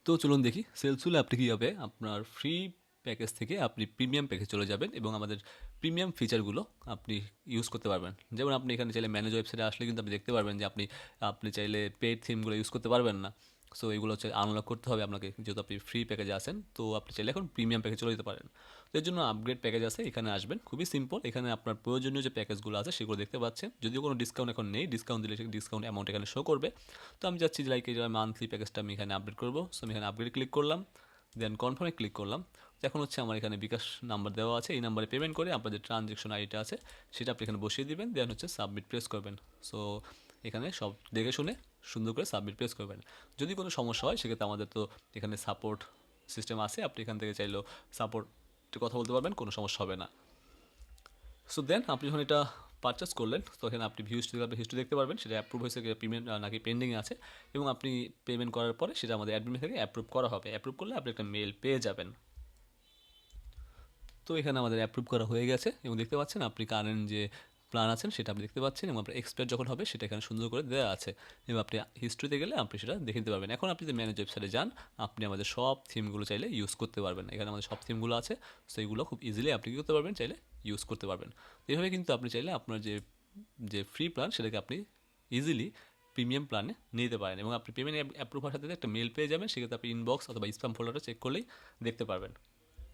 তো চলুন দেখি সেলস টুলে আপনি কীভাবে আপনার ফ্রি প্যাকেজ থেকে আপনি প্রিমিয়াম প্যাকেজ চলে যাবেন এবং আমাদের প্রিমিয়াম ফিচারগুলো আপনি ইউজ করতে পারবেন। যেমন আপনি এখানে চাইলে ম্যানেজ ওয়েবসাইটে আসলে কিন্তু আপনি দেখতে পারবেন যে আপনি আপনি চাইলে পেইড থিমগুলো ইউজ করতে পারবেন না। সো এগুলো হচ্ছে আনলক করতে হবে আপনাকে, যেহেতু আপনি ফ্রি প্যাকেজে আছেন। তো আপনি চাইলে এখন প্রিমিয়াম প্যাকেজ চলে যেতে পারেন। তো এর জন্য আপগ্রেড প্যাকেজ আছে, এখানে আসবেন। খুবই সিম্পল, এখানে আপনার প্রয়োজনীয় যে প্যাকেজগুলো আছে সেগুলো দেখতে পাচ্ছেন। যদিও কোনো ডিসকাউন্ট এখন নেই, ডিসকাউন্ট দিলে ডিসকাউন্ট অ্যামাউন্ট এখানে শো করবে। তো আমি চাচ্ছি যে লাইক এই মান্থলি প্যাকেজটা আমি এখানে আপডেট করবো। সো আমি এখানে আপগ্রেড ক্লিক করলাম, দেন কনফার্মে ক্লিক করলাম। এখন হচ্ছে আমার এখানে বিকাশ নাম্বার দেওয়া আছে, এই নাম্বারে পেমেন্ট করে আপনার যে ট্রানজ্যাকশন আইডিটা আছে সেটা আপনি এখানে বসিয়ে দিবেন, দেন হচ্ছে সাবমিট প্রেস করবেন। সো এখানে সব দেখে শুনে সুন্দর করে সাবমিট প্রেস করবেন। যদি কোনো সমস্যা হয় সেক্ষেত্রে আমাদের তো এখানে সাপোর্ট সিস্টেম আছে, আপনি এখান থেকে চাইলেও সাপোর্টে কথা বলতে পারবেন, কোনো সমস্যা হবে না। সো দেন আপনি যখন এটা পারচেস করলেন তখন আপনি হিস্ট্রি দেখতে পারবেন, সেটা অ্যাপ্রুভ হয়েছে পেমেন্ট নাকি পেন্ডিংয়ে আছে। এবং আপনি পেমেন্ট করার পরে সেটা আমাদের অ্যাডমিন থেকে অ্যাপ্রুভ করা হবে। অ্যাপ্রুভ করলে আপনি একটা মেল পেয়ে যাবেন। তো এখানে আমাদের অ্যাপ্রুভ করা হয়ে গেছে এবং দেখতে পাচ্ছেন আপনি কারেন্ট যে প্ল্যান আছেন সেটা আপনি দেখতে পাচ্ছেন, এবং আপনার এক্সপায়ার যখন হবে সেটা এখানে সুন্দর করে দেওয়া আছে। এবং আপনি হিস্ট্রিতে গেলে আপনি সেটা দেখে নিতে পারবেন। এখন আপনি যদি ম্যানেজ ওয়েবসাইটে যান, আপনি আমাদের সব থিমগুলো চাইলে ইউজ করতে পারবেন। এখানে আমাদের সব থিমগুলো আছে, সেইগুলো খুব ইজিলি আপনি কী করতে পারবেন, চাইলে ইউজ করতে পারবেন। এইভাবে কিন্তু আপনি চাইলে আপনার যে যে ফ্রি প্ল্যান সেটাকে আপনি ইজিলি প্রিমিয়াম প্ল্যানে নিতে পারেন। এবং আপনি পেমেন্ট অ্যাপ্রুভ হওয়ার সাথে একটা মেল পেয়ে যাবেন, সেক্ষেত্রে আপনি ইনবক্স অথবা স্প্যাম ফোল্ডারটা চেক করলেই দেখতে পারবেন।